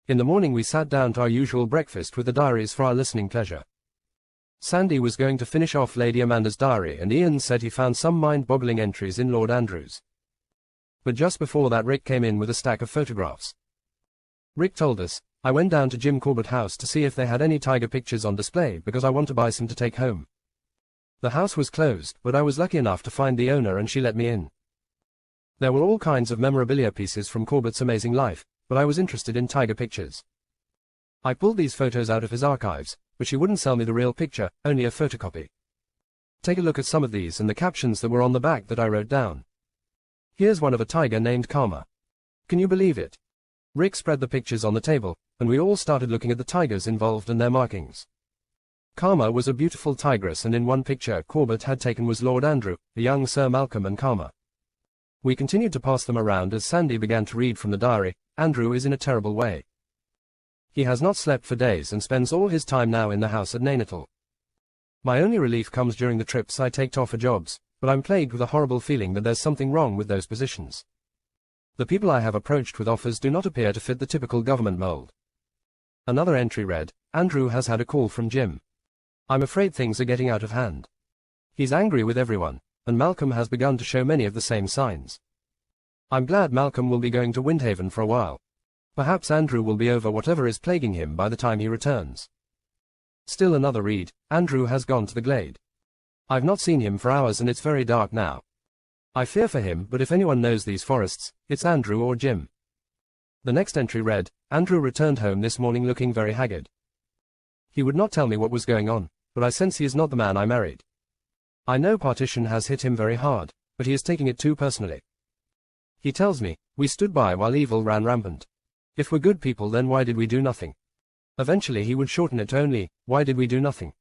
In the morning we sat down to our usual breakfast with the diaries for our listening pleasure. Sandy was going to finish off Lady Amanda's diary and Ian said he found some mind-boggling entries in Lord Andrew's. But just before that Rick came in with a stack of photographs. Rick told us, "I went down to Jim Corbett's house to see if they had any tiger pictures on display because I want to buy some to take home. The house was closed, but I was lucky enough to find the owner and she let me in. There were all kinds of memorabilia pieces from Corbett's amazing life, but I was interested in tiger pictures. I pulled these photos out of his archives, but she wouldn't sell me the real picture, only a photocopy. Take a look at some of these and the captions that were on the back that I wrote down. Here's one of a tiger named Karma. Can you believe it?" Rick spread the pictures on the table, and we all started looking at the tigers involved and their markings. Karma was a beautiful tigress and in one picture Corbett had taken was Lord Andrew, the young Sir Malcolm and Karma. We continued to pass them around as Sandy began to read from the diary. Andrew is in a terrible way. He has not slept for days and spends all his time now in the house at Nainital. My only relief comes during the trips I take off for jobs, but I'm plagued with a horrible feeling that there's something wrong with those positions. The people I have approached with offers do not appear to fit the typical government mold. Another entry read, "Andrew has had a call from Jim. I'm afraid things are getting out of hand. He's angry with everyone, and Malcolm has begun to show many of the same signs. I'm glad Malcolm will be going to Windhaven for a while. Perhaps Andrew will be over whatever is plaguing him by the time he returns." Still another read, "Andrew has gone to the glade. I've not seen him for hours and it's very dark now. I fear for him, but if anyone knows these forests, it's Andrew or Jim." The next entry read, "Andrew returned home this morning looking very haggard. He would not tell me what was going on, but I sense he is not the man I married. I know partition has hit him very hard, but he is taking it too personally. He tells me, we stood by while evil ran rampant. If we're good people then why did we do nothing? Eventually he would shorten it to only, why did we do nothing?"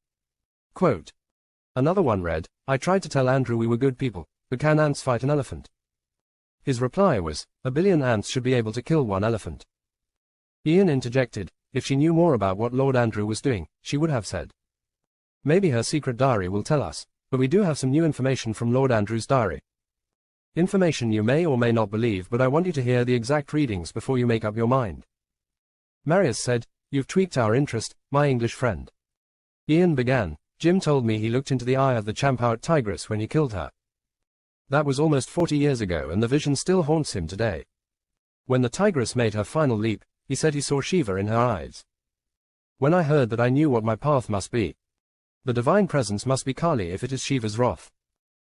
Quote. Another one read, "I tried to tell Andrew we were good people, but can ants fight an elephant?" His reply was, "1 billion ants should be able to kill one elephant." Ian interjected, "If she knew more about what Lord Andrew was doing, she would have said. Maybe her secret diary will tell us, but we do have some new information from Lord Andrew's diary. Information you may or may not believe, but I want you to hear the exact readings before you make up your mind." Marius said, "You've tweaked our interest, my English friend." Ian began, "Jim told me he looked into the eye of the Champart tigress when he killed her. That was almost 40 years ago and the vision still haunts him today. When the tigress made her final leap, he said he saw Shiva in her eyes. When I heard that I knew what my path must be. The divine presence must be Kali if it is Shiva's wrath.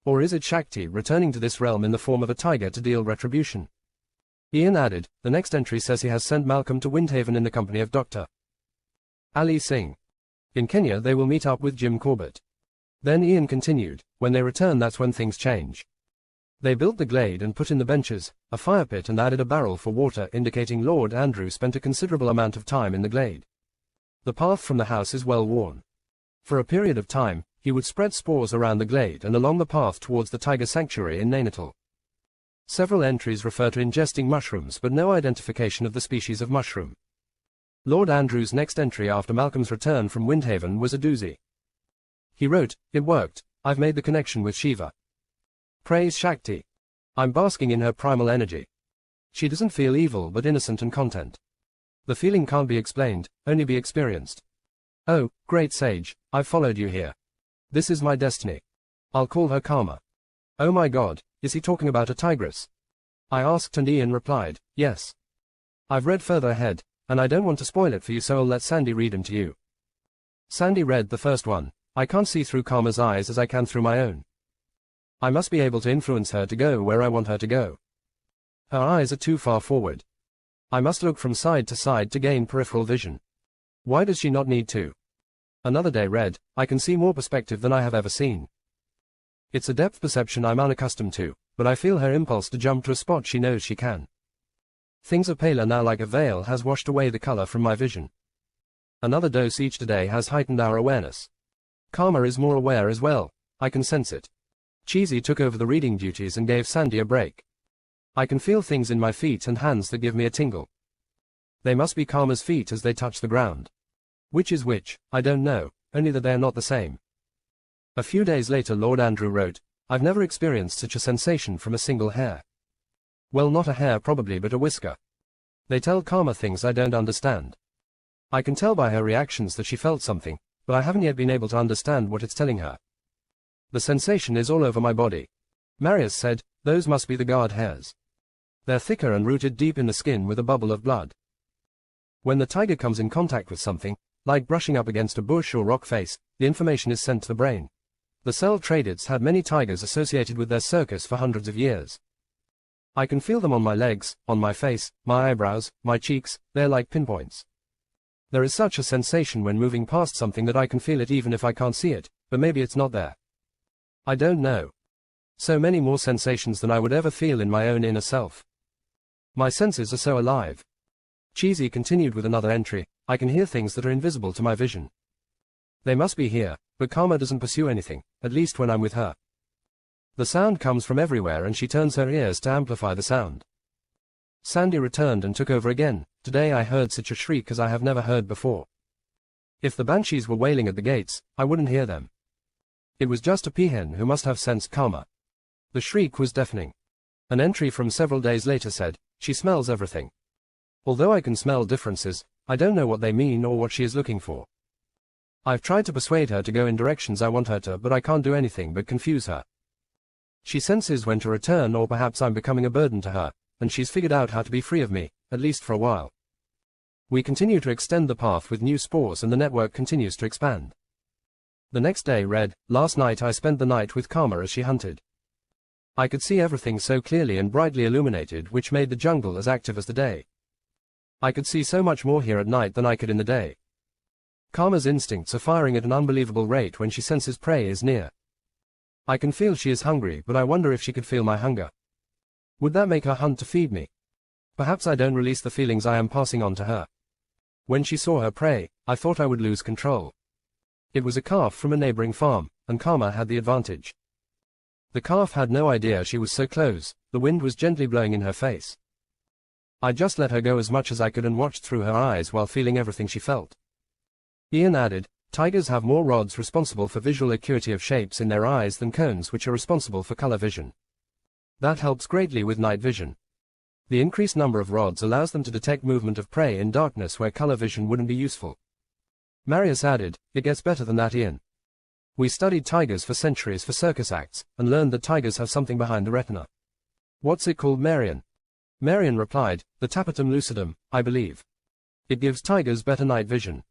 Or is it Shakti returning to this realm in the form of a tiger to deal retribution?" Ian added, "The next entry says he has sent Malcolm to Windhaven in the company of Dr. Ali Singh. In Kenya they will meet up with Jim Corbett." Then Ian continued, "When they return that's when things change. They built the glade and put in the benches, a fire pit and added a barrel for water, indicating Lord Andrew spent a considerable amount of time in the glade. The path from the house is well worn. For a period of time, he would spread spores around the glade and along the path towards the tiger sanctuary in Nainital. Several entries refer to ingesting mushrooms but no identification of the species of mushroom." Lord Andrew's next entry after Malcolm's return from Windhaven was a doozy. He wrote, "It worked, I've made the connection with Shiva. Praise Shakti. I'm basking in her primal energy. She doesn't feel evil but innocent and content. The feeling can't be explained, only be experienced. Oh, great sage, I've followed you here. This is my destiny. I'll call her Karma." Oh my God, is he talking about a tigress? I asked and Ian replied, "Yes. I've read further ahead, and I don't want to spoil it for you so I'll let Sandy read them to you." Sandy read the first one. "I can't see through Karma's eyes as I can through my own. I must be able to influence her to go where I want her to go. Her eyes are too far forward. I must look from side to side to gain peripheral vision. Why does she not need to?" Another day read, "I can see more perspective than I have ever seen. It's a depth perception I'm unaccustomed to, but I feel her impulse to jump to a spot she knows she can. Things are paler now, like a veil has washed away the color from my vision. Another dose each today has heightened our awareness. Karma is more aware as well, I can sense it." Cheesy took over the reading duties and gave Sandy a break. "I can feel things in my feet and hands that give me a tingle. They must be Karma's feet as they touch the ground. Which is which, I don't know, only that they are not the same." A few days later Lord Andrew wrote, "I've never experienced such a sensation from a single hair. Well, not a hair probably but a whisker. They tell Karma things I don't understand. I can tell by her reactions that she felt something, but I haven't yet been able to understand what it's telling her. The sensation is all over my body. Marius said, those must be the guard hairs. They're thicker and rooted deep in the skin with a bubble of blood. When the tiger comes in contact with something, like brushing up against a bush or rock face, the information is sent to the brain. The cell traders had many tigers associated with their circus for hundreds of years. I can feel them on my legs, on my face, my eyebrows, my cheeks, they're like pinpoints. There is such a sensation when moving past something that I can feel it even if I can't see it, but maybe it's not there. I don't know. So many more sensations than I would ever feel in my own inner self. My senses are so alive. Cheesy continued with another entry, I can hear things that are invisible to my vision. They must be here, but Karma doesn't pursue anything, at least when I'm with her. The sound comes from everywhere and she turns her ears to amplify the sound. Sandy returned and took over again, today I heard such a shriek as I have never heard before. If the banshees were wailing at the gates, I wouldn't hear them. It was just a peahen who must have sensed Karma. The shriek was deafening. An entry from several days later said, she smells everything. Although I can smell differences, I don't know what they mean or what she is looking for. I've tried to persuade her to go in directions I want her to, but I can't do anything but confuse her. She senses when to return, or perhaps I'm becoming a burden to her, and she's figured out how to be free of me, at least for a while. We continue to extend the path with new spores and the network continues to expand. The next day read, last night I spent the night with Karma as she hunted. I could see everything so clearly and brightly illuminated, which made the jungle as active as the day. I could see so much more here at night than I could in the day. Karma's instincts are firing at an unbelievable rate when she senses prey is near. I can feel she is hungry, but I wonder if she could feel my hunger. Would that make her hunt to feed me? Perhaps I don't release the feelings I am passing on to her. When she saw her prey, I thought I would lose control. It was a calf from a neighboring farm, and Karma had the advantage. The calf had no idea she was so close, the wind was gently blowing in her face. I just let her go as much as I could and watched through her eyes while feeling everything she felt. Ian added, tigers have more rods responsible for visual acuity of shapes in their eyes than cones which are responsible for color vision. That helps greatly with night vision. The increased number of rods allows them to detect movement of prey in darkness where color vision wouldn't be useful. Marius added, it gets better than that, Ian. We studied tigers for centuries for circus acts, and learned that tigers have something behind the retina. What's it called, Marion? Marion replied, the tapetum lucidum, I believe. It gives tigers better night vision.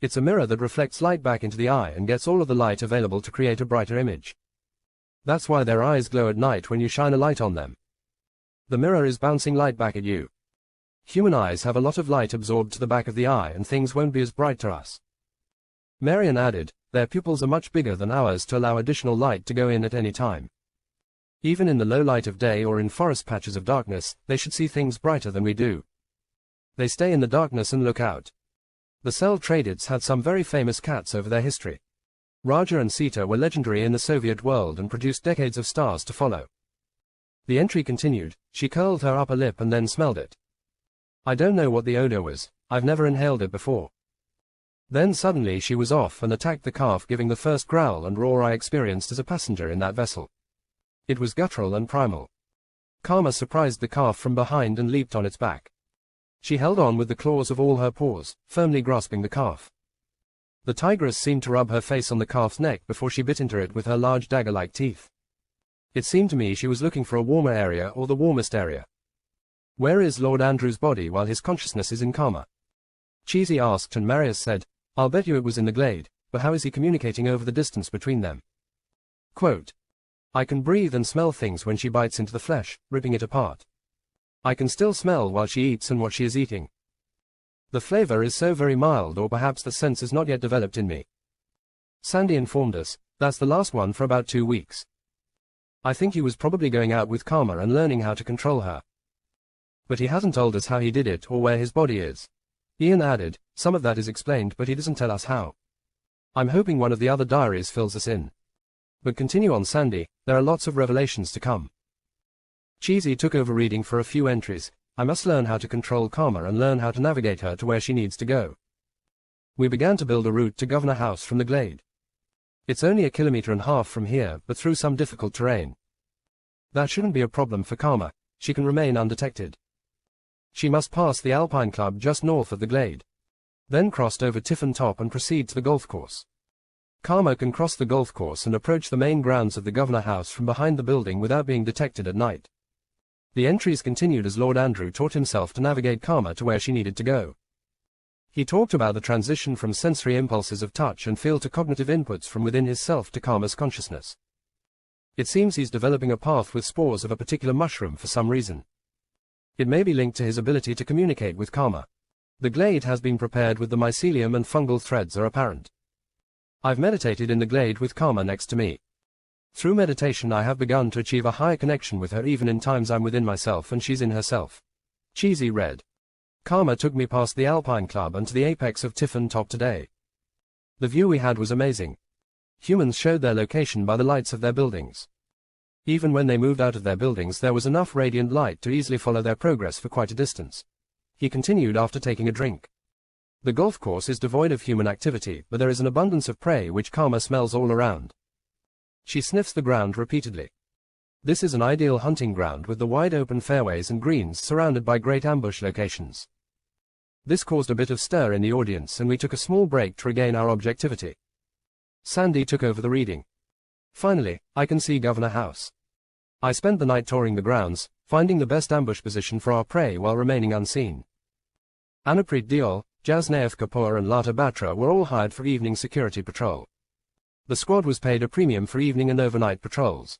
It's a mirror that reflects light back into the eye and gets all of the light available to create a brighter image. That's why their eyes glow at night when you shine a light on them. The mirror is bouncing light back at you. Human eyes have a lot of light absorbed to the back of the eye and things won't be as bright to us. Marion added, their pupils are much bigger than ours to allow additional light to go in at any time. Even in the low light of day or in forest patches of darkness, they should see things brighter than we do. They stay in the darkness and look out. The cell traders had some very famous cats over their history. Raja and Sita were legendary in the Soviet world and produced decades of stars to follow. The entry continued, she curled her upper lip and then smelled it. I don't know what the odor was, I've never inhaled it before. Then suddenly she was off and attacked the calf, giving the first growl and roar I experienced as a passenger in that vessel. It was guttural and primal. Karma surprised the calf from behind and leaped on its back. She held on with the claws of all her paws, firmly grasping the calf. The tigress seemed to rub her face on the calf's neck before she bit into it with her large dagger-like teeth. It seemed to me she was looking for a warmer area or the warmest area. Where is Lord Andrew's body while his consciousness is in Karma? Cheesy asked, and Marius said, I'll bet you it was in the glade, but how is he communicating over the distance between them? Quote, I can breathe and smell things when she bites into the flesh, ripping it apart. I can still smell while she eats and what she is eating. The flavor is so very mild, or perhaps the sense is not yet developed in me. Sandy informed us, that's the last one for about 2 weeks. I think he was probably going out with Karma and learning how to control her. But he hasn't told us how he did it or where his body is. Ian added, some of that is explained but he doesn't tell us how. I'm hoping one of the other diaries fills us in. But continue on, Sandy, there are lots of revelations to come. Cheesy took over reading for a few entries. I must learn how to control Karma and learn how to navigate her to where she needs to go. We began to build a route to Governor House from the glade. It's only 1.5 kilometers from here, but through some difficult terrain. That shouldn't be a problem for Karma, she can remain undetected. She must pass the Alpine Club just north of the glade. Then crossed over Tiffin Top and proceed to the golf course. Karma can cross the golf course and approach the main grounds of the Governor House from behind the building without being detected at night. The entries continued as Lord Andrew taught himself to navigate Karma to where she needed to go. He talked about the transition from sensory impulses of touch and feel to cognitive inputs from within his self to Karma's consciousness. It seems he's developing a path with spores of a particular mushroom for some reason. It may be linked to his ability to communicate with Karma. The glade has been prepared with the mycelium and fungal threads are apparent. I've meditated in the glade with Karma next to me. Through meditation I have begun to achieve a higher connection with her even in times I'm within myself and she's in herself. Cheesy read. Karma took me past the Alpine Club and to the apex of Tiffin Top today. The view we had was amazing. Humans showed their location by the lights of their buildings. Even when they moved out of their buildings there was enough radiant light to easily follow their progress for quite a distance. He continued after taking a drink. The golf course is devoid of human activity, but there is an abundance of prey which Karma smells all around. She sniffs the ground repeatedly. This is an ideal hunting ground with the wide open fairways and greens surrounded by great ambush locations. This caused a bit of stir in the audience and we took a small break to regain our objectivity. Sandy took over the reading. Finally, I can see Governor House. I spent the night touring the grounds, finding the best ambush position for our prey while remaining unseen. Anupreet Deol, Jasnaev Kapoor and Lata Batra were all hired for evening security patrol. The squad was paid a premium for evening and overnight patrols.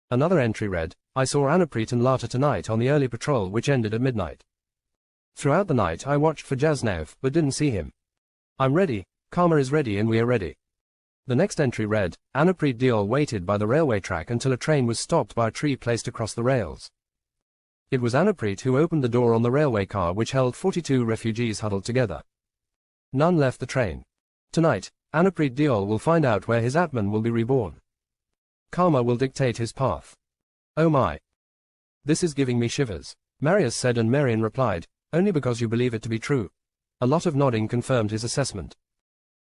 Another entry read, I saw Anupreet and Lata tonight on the early patrol which ended at midnight. Throughout the night I watched for Jasnaev but didn't see him. I'm ready, Karma is ready and we are ready. The next entry read, Anupreet Deol waited by the railway track until a train was stopped by a tree placed across the rails. It was Anupreet who opened the door on the railway car which held 42 refugees huddled together. None left the train. Tonight, Anupreet Deol will find out where his Atman will be reborn. Karma will dictate his path. Oh my. This is giving me shivers, Marius said and Marion replied, only because you believe it to be true. A lot of nodding confirmed his assessment.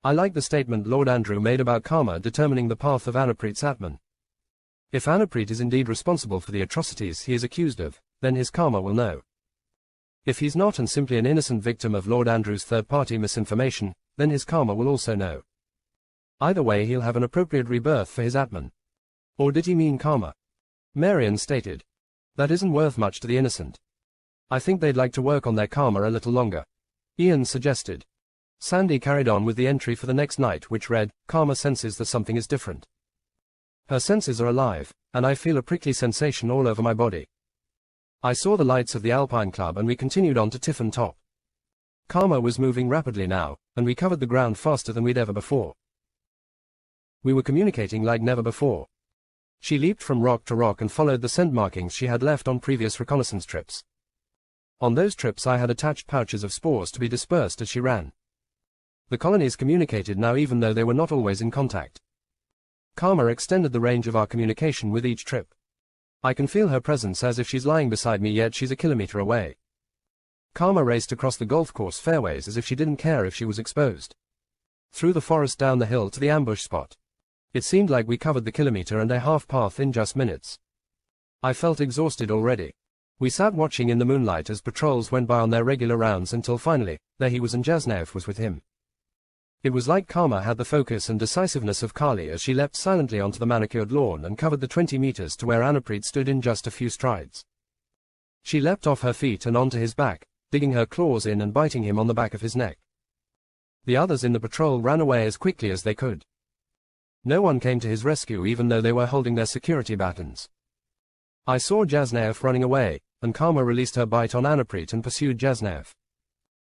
I like the statement Lord Andrew made about Karma determining the path of Anupreet's Atman. If Anupreet is indeed responsible for the atrocities he is accused of, then his Karma will know. If he's not and simply an innocent victim of Lord Andrew's third-party misinformation, then his Karma will also know. Either way he'll have an appropriate rebirth for his Atman. Or did he mean Karma? Marion stated. That isn't worth much to the innocent. I think they'd like to work on their Karma a little longer. Ian suggested. Sandy carried on with the entry for the next night which read, Karma senses that something is different. Her senses are alive, and I feel a prickly sensation all over my body. I saw the lights of the Alpine Club and we continued on to Tiffin Top. Karma was moving rapidly now, and we covered the ground faster than we'd ever before. We were communicating like never before. She leaped from rock to rock and followed the scent markings she had left on previous reconnaissance trips. On those trips I had attached pouches of spores to be dispersed as she ran. The colonies communicated now even though they were not always in contact. Karma extended the range of our communication with each trip. I can feel her presence as if she's lying beside me yet she's a kilometer away. Karma raced across the golf course fairways as if she didn't care if she was exposed. Through the forest down the hill to the ambush spot. It seemed like we covered the kilometer and a half path in just minutes. I felt exhausted already. We sat watching in the moonlight as patrols went by on their regular rounds until finally, there he was and Jasnaev was with him. It was like Karma had the focus and decisiveness of Kali as she leapt silently onto the manicured lawn and covered the 20 meters to where Anupreet stood in just a few strides. She leapt off her feet and onto his back, digging her claws in and biting him on the back of his neck. The others in the patrol ran away as quickly as they could. No one came to his rescue even though they were holding their security batons. I saw Jasnaev running away, and Karma released her bite on Anupreet and pursued Jasnaev.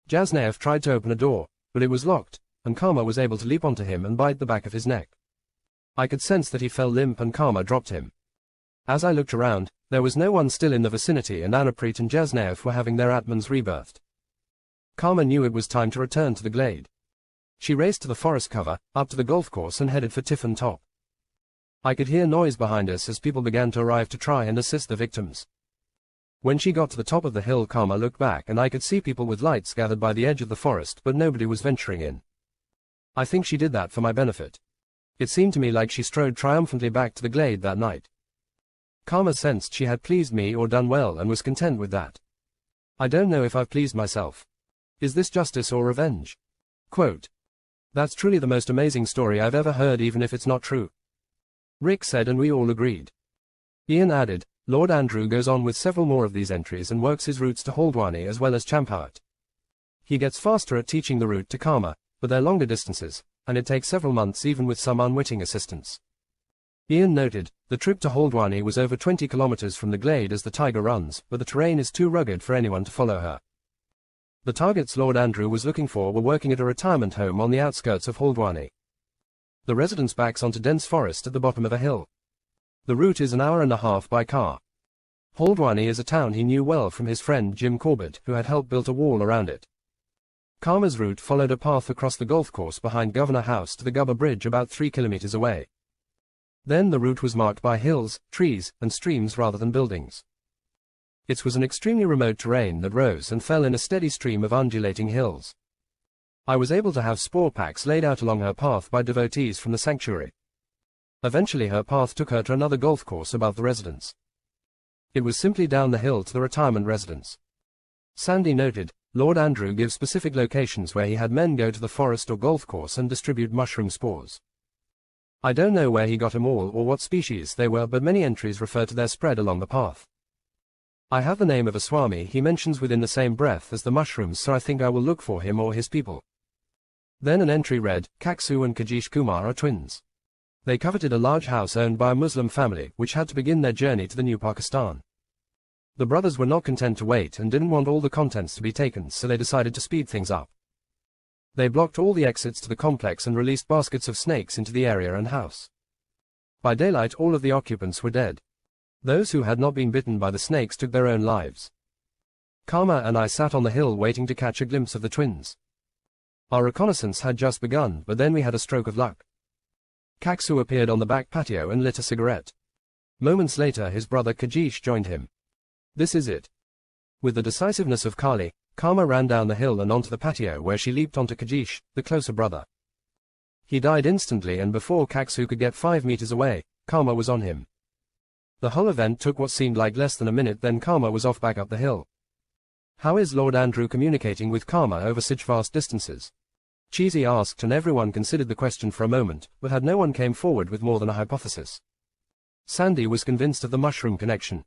Jasnaev tried to open a door, but it was locked, and Karma was able to leap onto him and bite the back of his neck. I could sense that he fell limp and Karma dropped him. As I looked around, there was no one still in the vicinity and Anupreet and Jasnaev were having their Atmans rebirthed. Karma knew it was time to return to the glade. She raced to the forest cover, up to the golf course and headed for Tiffin Top. I could hear noise behind us as people began to arrive to try and assist the victims. When she got to the top of the hill Karma looked back and I could see people with lights gathered by the edge of the forest but nobody was venturing in. I think she did that for my benefit. It seemed to me like she strode triumphantly back to the glade that night. Karma sensed she had pleased me or done well and was content with that. I don't know if I've pleased myself. Is this justice or revenge? Quote. That's truly the most amazing story I've ever heard, even if it's not true. Rick said, and we all agreed. Ian added, Lord Andrew goes on with several more of these entries and works his routes to Haldwani as well as Champawat. He gets faster at teaching the route to Karma, but they're longer distances, and it takes several months even with some unwitting assistance. Ian noted, the trip to Haldwani was over 20 kilometers from the glade as the tiger runs, but the terrain is too rugged for anyone to follow her. The targets Lord Andrew was looking for were working at a retirement home on the outskirts of Haldwani. The residence backs onto dense forest at the bottom of a hill. The route is an hour and a half by car. Haldwani is a town he knew well from his friend Jim Corbett, who had helped build a wall around it. Karma's route followed a path across the golf course behind Governor House to the Gubba Bridge about 3 kilometers away. Then the route was marked by hills, trees, and streams rather than buildings. It was an extremely remote terrain that rose and fell in a steady stream of undulating hills. I was able to have spore packs laid out along her path by devotees from the sanctuary. Eventually her path took her to another golf course above the residence. It was simply down the hill to the retirement residence. Sandy noted, Lord Andrew gives specific locations where he had men go to the forest or golf course and distribute mushroom spores. I don't know where he got them all or what species they were, but many entries refer to their spread along the path. I have the name of a Swami he mentions within the same breath as the mushrooms, so I think I will look for him or his people. Then an entry read, Kaksu and Kajish Kumar are twins. They coveted a large house owned by a Muslim family which had to begin their journey to the new Pakistan. The brothers were not content to wait and didn't want all the contents to be taken, so they decided to speed things up. They blocked all the exits to the complex and released baskets of snakes into the area and house. By daylight all of the occupants were dead. Those who had not been bitten by the snakes took their own lives. Karma and I sat on the hill waiting to catch a glimpse of the twins. Our reconnaissance had just begun, but then we had a stroke of luck. Kaksu appeared on the back patio and lit a cigarette. Moments later his brother Kajish joined him. This is it. With the decisiveness of Kali, Karma ran down the hill and onto the patio where she leaped onto Kajish, the closer brother. He died instantly, and before Kaksu could get 5 meters away, Karma was on him. The whole event took what seemed like less than a minute, then Karma was off back up the hill. How is Lord Andrew communicating with Karma over such vast distances? Cheesy asked, and everyone considered the question for a moment, but had no one came forward with more than a hypothesis. Sandy was convinced of the mushroom connection.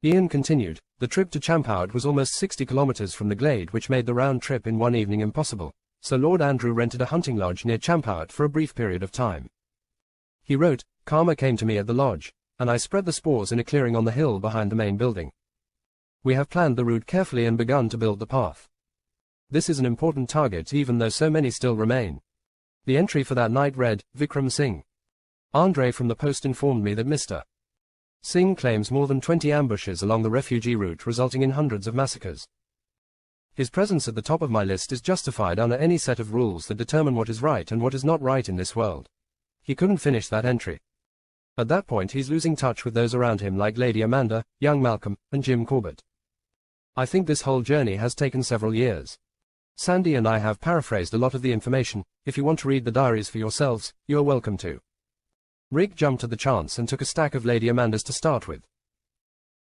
Ian continued, the trip to Champawat was almost 60 kilometers from the glade, which made the round trip in one evening impossible, so Lord Andrew rented a hunting lodge near Champawat for a brief period of time. He wrote, Karma came to me at the lodge, and I spread the spores in a clearing on the hill behind the main building. We have planned the route carefully and begun to build the path. This is an important target even though so many still remain. The entry for that night read, Vikram Singh. Andre from the Post informed me that Mr. Singh claims more than 20 ambushes along the refugee route, resulting in hundreds of massacres. His presence at the top of my list is justified under any set of rules that determine what is right and what is not right in this world. He couldn't finish that entry. At that point he's losing touch with those around him like Lady Amanda, young Malcolm, and Jim Corbett. I think this whole journey has taken several years. Sandy and I have paraphrased a lot of the information. If you want to read the diaries for yourselves, you are welcome to. Rick jumped at the chance and took a stack of Lady Amanda's to start with.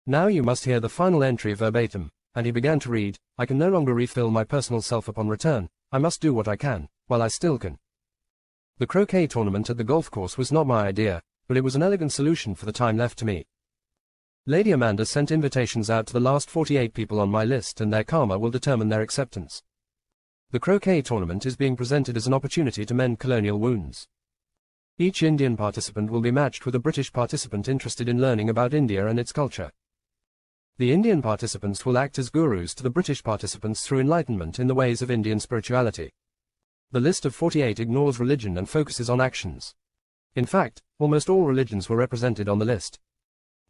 Now you must hear the final entry verbatim, and he began to read, I can no longer refill my personal self upon return, I must do what I can, while I still can. The croquet tournament at the golf course was not my idea, but it was an elegant solution for the time left to me. Lady Amanda sent invitations out to the last 48 people on my list, and their karma will determine their acceptance. The croquet tournament is being presented as an opportunity to mend colonial wounds. Each Indian participant will be matched with a British participant interested in learning about India and its culture. The Indian participants will act as gurus to the British participants through enlightenment in the ways of Indian spirituality. The list of 48 ignores religion and focuses on actions. In fact, almost all religions were represented on the list.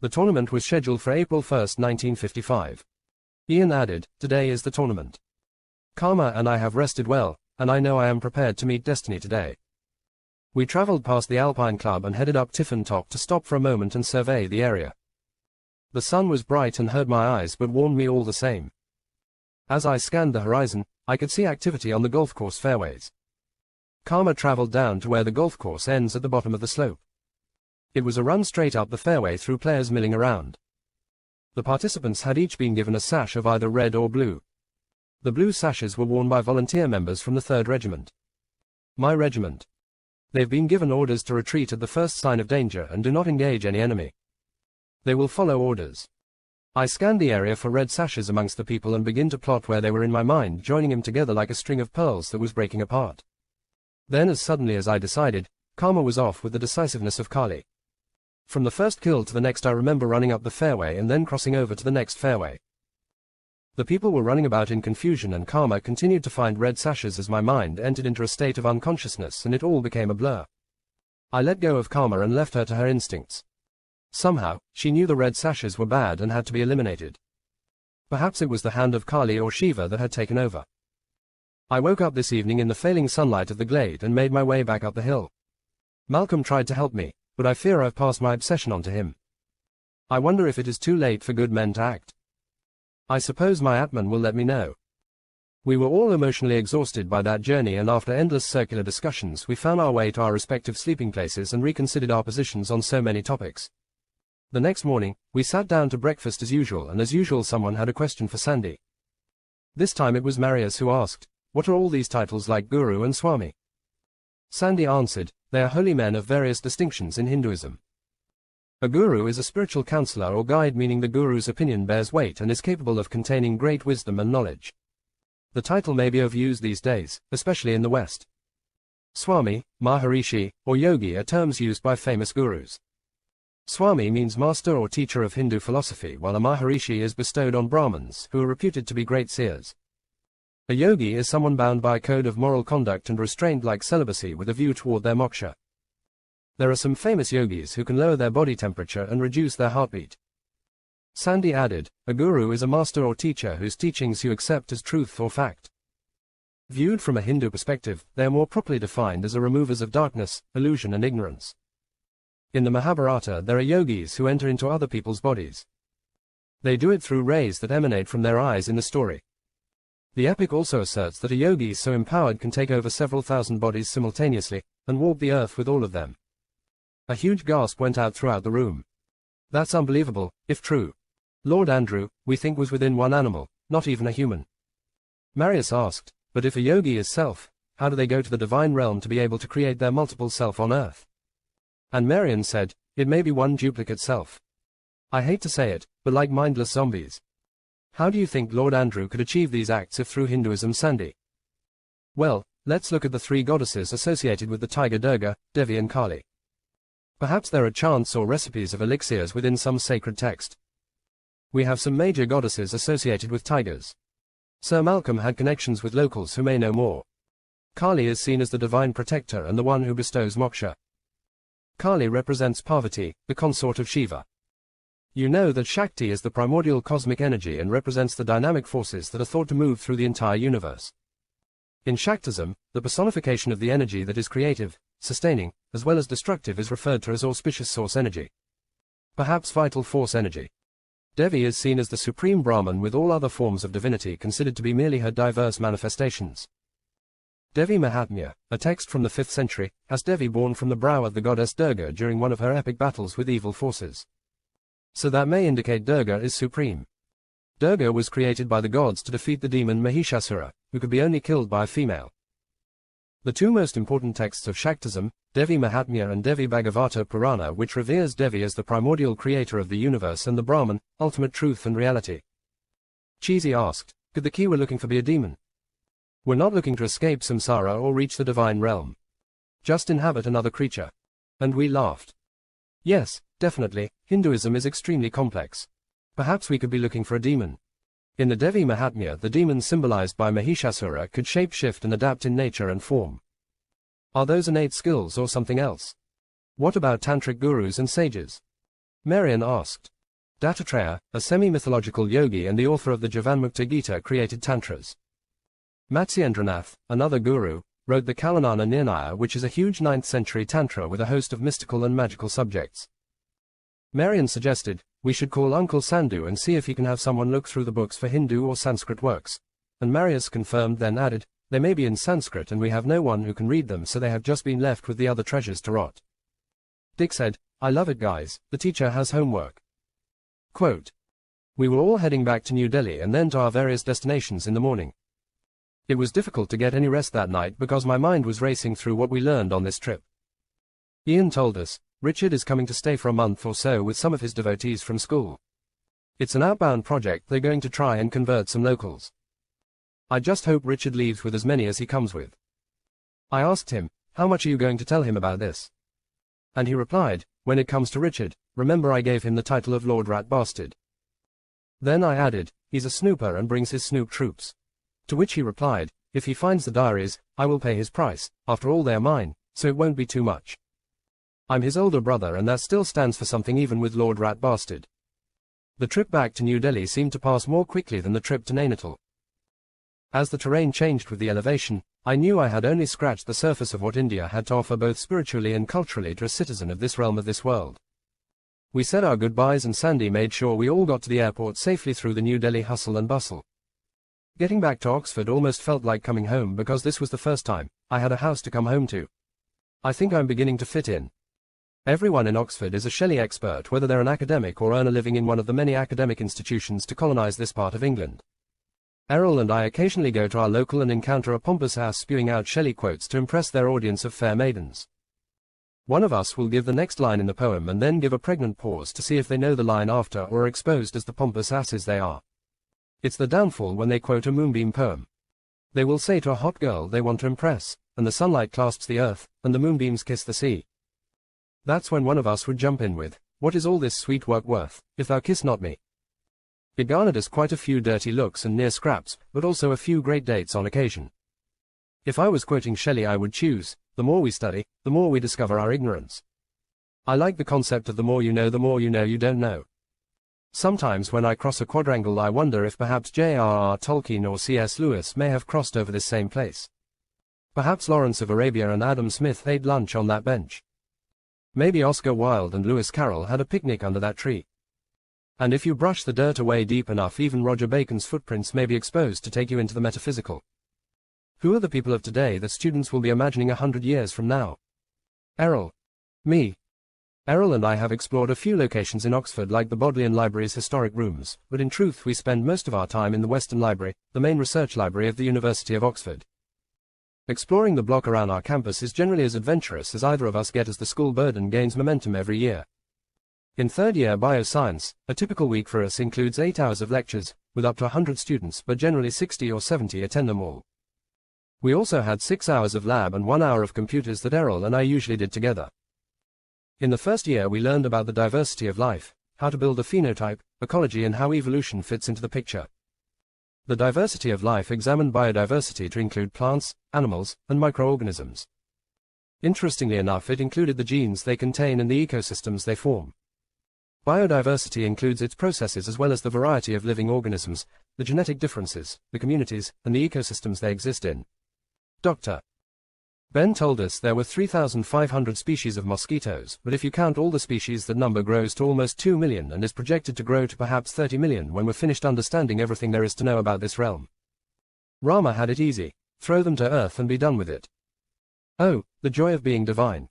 The tournament was scheduled for April 1, 1955. Ian added, today is the tournament. Karma and I have rested well, and I know I am prepared to meet destiny today. We traveled past the Alpine Club and headed up Tiffin Top to stop for a moment and survey the area. The sun was bright and hurt my eyes but warmed me all the same. As I scanned the horizon, I could see activity on the golf course fairways. Karma traveled down to where the golf course ends at the bottom of the slope. It was a run straight up the fairway through players milling around. The participants had each been given a sash of either red or blue. The blue sashes were worn by volunteer members from the 3rd Regiment. My regiment. They've been given orders to retreat at the first sign of danger and do not engage any enemy. They will follow orders. I scanned the area for red sashes amongst the people and began to plot where they were in my mind, joining them together like a string of pearls that was breaking apart. Then, as suddenly as I decided, Karma was off with the decisiveness of Kali. From the first kill to the next I remember running up the fairway and then crossing over to the next fairway. The people were running about in confusion and Karma continued to find red sashes as my mind entered into a state of unconsciousness and it all became a blur. I let go of Karma and left her to her instincts. Somehow, she knew the red sashes were bad and had to be eliminated. Perhaps it was the hand of Kali or Shiva that had taken over. I woke up this evening in the failing sunlight of the glade and made my way back up the hill. Malcolm tried to help me, but I fear I've passed my obsession on to him. I wonder if it is too late for good men to act. I suppose my Atman will let me know. We were all emotionally exhausted by that journey and after endless circular discussions we found our way to our respective sleeping places and reconsidered our positions on so many topics. The next morning, we sat down to breakfast as usual and as usual someone had a question for Sandy. This time it was Marius who asked, "What are all these titles like Guru and Swami?" Sandy answered, "They are holy men of various distinctions in Hinduism. A guru is a spiritual counselor or guide, meaning the guru's opinion bears weight and is capable of containing great wisdom and knowledge. The title may be overused these days, especially in the West. Swami, Maharishi, or Yogi are terms used by famous gurus. Swami means master or teacher of Hindu philosophy, while a Maharishi is bestowed on Brahmins, who are reputed to be great seers. A yogi is someone bound by a code of moral conduct and restrained like celibacy with a view toward their moksha. There are some famous yogis who can lower their body temperature and reduce their heartbeat." Sandy added, "A guru is a master or teacher whose teachings you accept as truth or fact. Viewed from a Hindu perspective, they are more properly defined as the removers of darkness, illusion and ignorance. In the Mahabharata there are yogis who enter into other people's bodies. They do it through rays that emanate from their eyes in the story. The epic also asserts that a yogi so empowered can take over several thousand bodies simultaneously, and warp the earth with all of them." A huge gasp went out throughout the room. "That's unbelievable, if true. Lord Andrew, we think was within one animal, not even a human." Marius asked, "But if a yogi is self, how do they go to the divine realm to be able to create their multiple self on earth?" And Marion said, "It may be one duplicate self. I hate to say it, but like mindless zombies. How do you think Lord Andrew could achieve these acts if through Hinduism, Sandy?" "Well, let's look at the 3 goddesses associated with the tiger Durga, Devi and Kali. Perhaps there are chants or recipes of elixirs within some sacred text. We have some major goddesses associated with tigers. Sir Malcolm had connections with locals who may know more. Kali is seen as the divine protector and the one who bestows moksha. Kali represents Parvati, the consort of Shiva. You know that Shakti is the primordial cosmic energy and represents the dynamic forces that are thought to move through the entire universe. In Shaktism, the personification of the energy that is creative, sustaining, as well as destructive is referred to as auspicious source energy. Perhaps vital force energy. Devi is seen as the supreme Brahman, with all other forms of divinity considered to be merely her diverse manifestations. Devi Mahatmya, a text from the 5th century, has Devi born from the brow of the goddess Durga during one of her epic battles with evil forces. So that may indicate Durga is supreme. Durga was created by the gods to defeat the demon Mahishasura, who could be only killed by a female. The 2 most important texts of Shaktism, Devi Mahatmya and Devi Bhagavata Purana, which reveres Devi as the primordial creator of the universe and the Brahman, ultimate truth and reality." Cheesy asked, "Could the key we're looking for be a demon? We're not looking to escape samsara or reach the divine realm. Just inhabit another creature." And we laughed. "Yes, definitely, Hinduism is extremely complex. Perhaps we could be looking for a demon. In the Devi Mahatmya, the demon symbolized by Mahishasura could shape-shift and adapt in nature and form. Are those innate skills or something else? What about tantric gurus and sages?" Marian asked. Dattatreya, a semi-mythological yogi and the author of the Jivanmukta Gita, created tantras. Matsyendranath, another guru, wrote the Kalanana Nirnaya, which is a huge 9th century tantra with a host of mystical and magical subjects. Marian suggested, "We should call Uncle Sandhu and see if he can have someone look through the books for Hindu or Sanskrit works." And Marius confirmed, then added, "They may be in Sanskrit and we have no one who can read them, so they have just been left with the other treasures to rot." Dick said, "I love it, guys, the teacher has homework." Quote, We were all heading back to New Delhi and then to our various destinations in the morning. It was difficult to get any rest that night because my mind was racing through what we learned on this trip. Ian told us, Richard is coming to stay for a month or so with some of his devotees from school. It's an outbound project, they're going to try and convert some locals. I just hope Richard leaves with as many as he comes with. I asked him, how much are you going to tell him about this? And he replied, when it comes to Richard, remember I gave him the title of Lord Rat Bastard. Then I added, he's a snooper and brings his snoop troops. To which he replied, if he finds the diaries, I will pay his price, after all they're mine, so it won't be too much. I'm his older brother and that still stands for something even with Lord Rat Bastard. The trip back to New Delhi seemed to pass more quickly than the trip to Nainital. As the terrain changed with the elevation, I knew I had only scratched the surface of what India had to offer both spiritually and culturally to a citizen of this realm of this world. We said our goodbyes and Sandy made sure we all got to the airport safely through the New Delhi hustle and bustle. Getting back to Oxford almost felt like coming home because this was the first time I had a house to come home to. I think I'm beginning to fit in. Everyone in Oxford is a Shelley expert, whether they're an academic or earn a living in one of the many academic institutions to colonize this part of England. Errol and I occasionally go to our local and encounter a pompous ass spewing out Shelley quotes to impress their audience of fair maidens. One of us will give the next line in the poem and then give a pregnant pause to see if they know the line after or are exposed as the pompous asses they are. It's the downfall when they quote a moonbeam poem. They will say to a hot girl they want to impress, and the sunlight clasps the earth, and the moonbeams kiss the sea. That's when one of us would jump in with, what is all this sweet work worth, if thou kiss not me? It garnered us quite a few dirty looks and near scraps, but also a few great dates on occasion. If I was quoting Shelley I would choose, the more we study, the more we discover our ignorance. I like the concept of the more you know you don't know. Sometimes when I cross a quadrangle I wonder if perhaps J.R.R. Tolkien or C.S. Lewis may have crossed over this same place. Perhaps Lawrence of Arabia and Adam Smith ate lunch on that bench. Maybe Oscar Wilde and Lewis Carroll had a picnic under that tree. And if you brush the dirt away deep enough even Roger Bacon's footprints may be exposed to take you into the metaphysical. Who are the people of today that students will be imagining 100 years from now? Errol. Me. Errol and I have explored a few locations in Oxford like the Bodleian Library's historic rooms, but in truth we spend most of our time in the Western Library, the main research library of the University of Oxford. Exploring the block around our campus is generally as adventurous as either of us get as the school burden gains momentum every year. In third year bioscience, a typical week for us includes 8 hours of lectures, with up to 100 students but generally 60 or 70 attend them all. We also had 6 hours of lab and 1 hour of computers that Errol and I usually did together. In the first year we learned about the diversity of life, how to build a phenotype, ecology and how evolution fits into the picture. The diversity of life examined biodiversity to include plants, animals, and microorganisms. Interestingly enough it included the genes they contain and the ecosystems they form. Biodiversity includes its processes as well as the variety of living organisms, the genetic differences, the communities, and the ecosystems they exist in. Dr. Ben told us there were 3,500 species of mosquitoes, but if you count all the species that number grows to almost 2 million and is projected to grow to perhaps 30 million when we're finished understanding everything there is to know about this realm. Rama had it easy, throw them to earth and be done with it. Oh, the joy of being divine.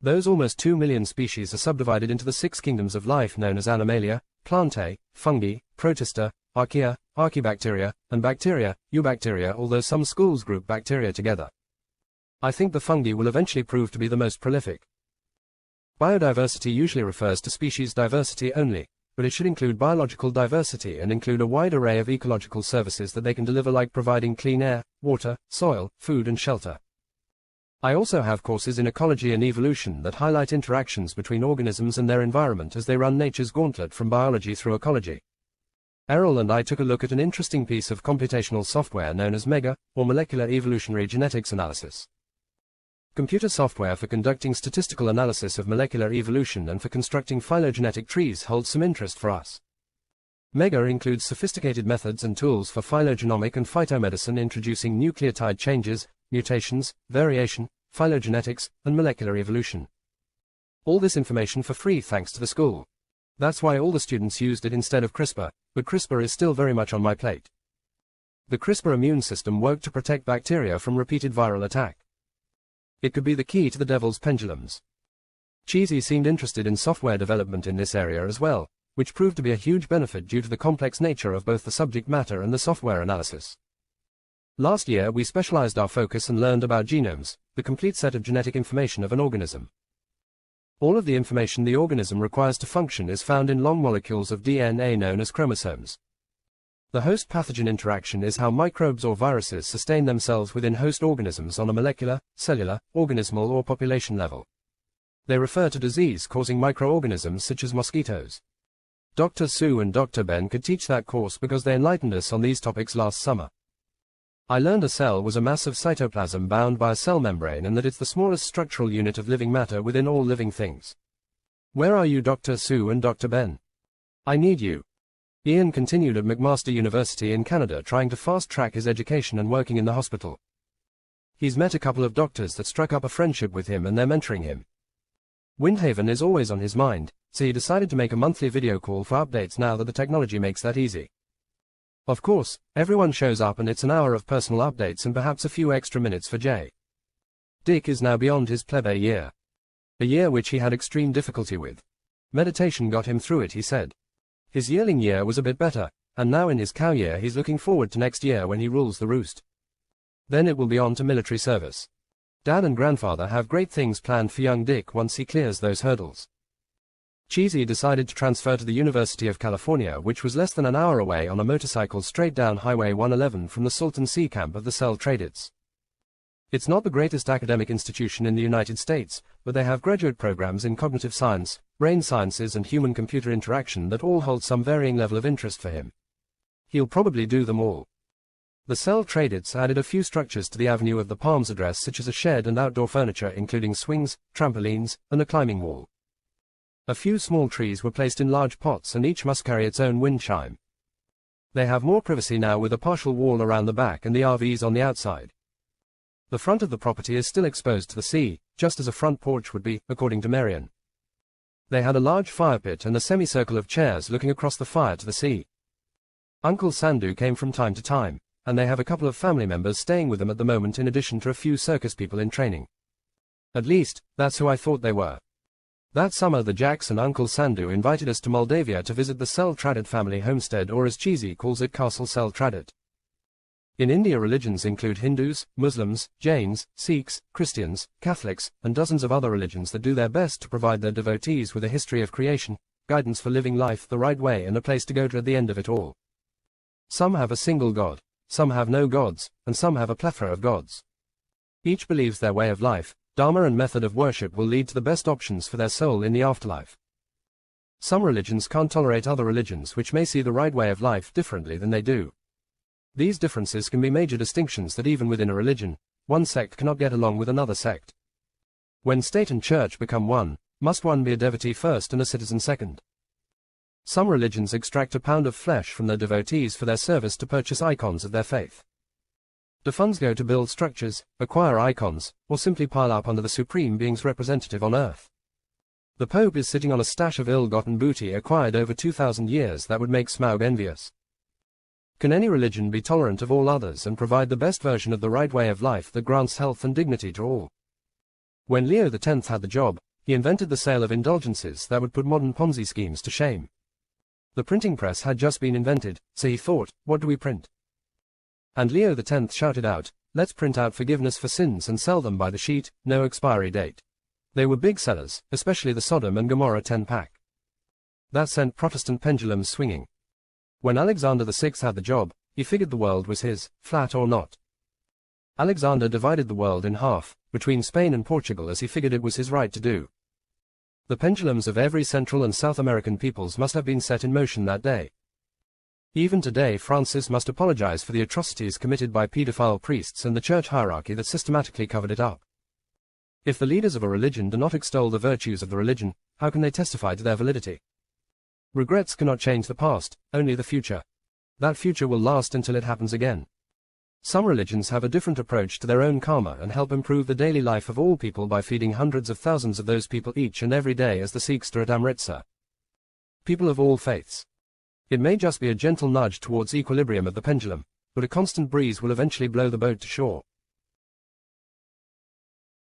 Those almost 2 million species are subdivided into the 6 kingdoms of life known as Animalia, Plantae, Fungi, Protista, Archaea, Archaebacteria, and Bacteria, Eubacteria, although some schools group bacteria together. I think the fungi will eventually prove to be the most prolific. Biodiversity usually refers to species diversity only, but it should include biological diversity and include a wide array of ecological services that they can deliver like providing clean air, water, soil, food and shelter. I also have courses in ecology and evolution that highlight interactions between organisms and their environment as they run nature's gauntlet from biology through ecology. Errol and I took a look at an interesting piece of computational software known as MEGA, or Molecular Evolutionary Genetics Analysis. Computer software for conducting statistical analysis of molecular evolution and for constructing phylogenetic trees holds some interest for us. MEGA includes sophisticated methods and tools for phylogenomic and phytomedicine introducing nucleotide changes, mutations, variation, phylogenetics, and molecular evolution. All this information for free thanks to the school. That's why all the students used it instead of CRISPR, but CRISPR is still very much on my plate. The CRISPR immune system worked to protect bacteria from repeated viral attack. It could be the key to the devil's pendulums. Cheesy seemed interested in software development in this area as well, which proved to be a huge benefit due to the complex nature of both the subject matter and the software analysis. Last year we specialized our focus and learned about genomes, the complete set of genetic information of an organism. All of the information the organism requires to function is found in long molecules of DNA known as chromosomes. The host-pathogen interaction is how microbes or viruses sustain themselves within host organisms on a molecular, cellular, organismal or population level. They refer to disease-causing microorganisms such as mosquitoes. Dr. Sue and Dr. Ben could teach that course because they enlightened us on these topics last summer. I learned a cell was a mass of cytoplasm bound by a cell membrane and that it's the smallest structural unit of living matter within all living things. Where are you, Dr. Sue and Dr. Ben? I need you. Ian continued at McMaster University in Canada trying to fast-track his education and working in the hospital. He's met a couple of doctors that struck up a friendship with him and they're mentoring him. Windhaven is always on his mind, so he decided to make a monthly video call for updates now that the technology makes that easy. Of course, everyone shows up and it's an hour of personal updates and perhaps a few extra minutes for Jay. Dick is now beyond his plebe year. A year which he had extreme difficulty with. Meditation got him through it, he said. His yearling year was a bit better, and now in his cow year he's looking forward to next year when he rules the roost. Then it will be on to military service. Dad and grandfather have great things planned for young Dick once he clears those hurdles. Cheesy decided to transfer to the University of California, which was less than an hour away on a motorcycle straight down Highway 111 from the Salton Sea camp of the Cell Tradeds. It's not the greatest academic institution in the United States, but they have graduate programs in cognitive science, brain sciences and human-computer interaction that all hold some varying level of interest for him. He'll probably do them all. The Cell Tradeds added a few structures to the Avenue of the Palms address, such as a shed and outdoor furniture including swings, trampolines, and a climbing wall. A few small trees were placed in large pots and each must carry its own wind chime. They have more privacy now with a partial wall around the back and the RVs on the outside. The front of the property is still exposed to the sea, just as a front porch would be, according to Marion. They had a large fire pit and a semicircle of chairs looking across the fire to the sea. Uncle Sandu came from time to time, and they have a couple of family members staying with them at the moment in addition to a few circus people in training. At least, that's who I thought they were. That summer the Jacks and Uncle Sandu invited us to Moldavia to visit the Cell Tradet family homestead, or as Cheesy calls it, Castle Cell Tradet. In India religions include Hindus, Muslims, Jains, Sikhs, Christians, Catholics, and dozens of other religions that do their best to provide their devotees with a history of creation, guidance for living life the right way and a place to go to at the end of it all. Some have a single god, some have no gods, and some have a plethora of gods. Each believes their way of life, dharma and method of worship will lead to the best options for their soul in the afterlife. Some religions can't tolerate other religions which may see the right way of life differently than they do. These differences can be major distinctions that even within a religion, one sect cannot get along with another sect. When state and church become one, must one be a devotee first and a citizen second? Some religions extract a pound of flesh from their devotees for their service to purchase icons of their faith. The funds go to build structures, acquire icons, or simply pile up under the Supreme Being's representative on earth. The Pope is sitting on a stash of ill-gotten booty acquired over 2,000 years that would make Smaug envious. Can any religion be tolerant of all others and provide the best version of the right way of life that grants health and dignity to all? When Leo X had the job, he invented the sale of indulgences that would put modern Ponzi schemes to shame. The printing press had just been invented, so he thought, what do we print? And Leo X shouted out, let's print out forgiveness for sins and sell them by the sheet, no expiry date. They were big sellers, especially the Sodom and Gomorrah 10-pack. That sent Protestant pendulums swinging. When Alexander VI had the job, he figured the world was his, flat or not. Alexander divided the world in half, between Spain and Portugal, as he figured it was his right to do. The pendulums of every Central and South American peoples must have been set in motion that day. Even today Francis must apologize for the atrocities committed by pedophile priests and the church hierarchy that systematically covered it up. If the leaders of a religion do not extol the virtues of the religion, how can they testify to their validity? Regrets cannot change the past, only the future. That future will last until it happens again. Some religions have a different approach to their own karma and help improve the daily life of all people by feeding hundreds of thousands of those people each and every day, as the Sikhs do at Amritsar. People of all faiths. It may just be a gentle nudge towards equilibrium of the pendulum, but a constant breeze will eventually blow the boat to shore.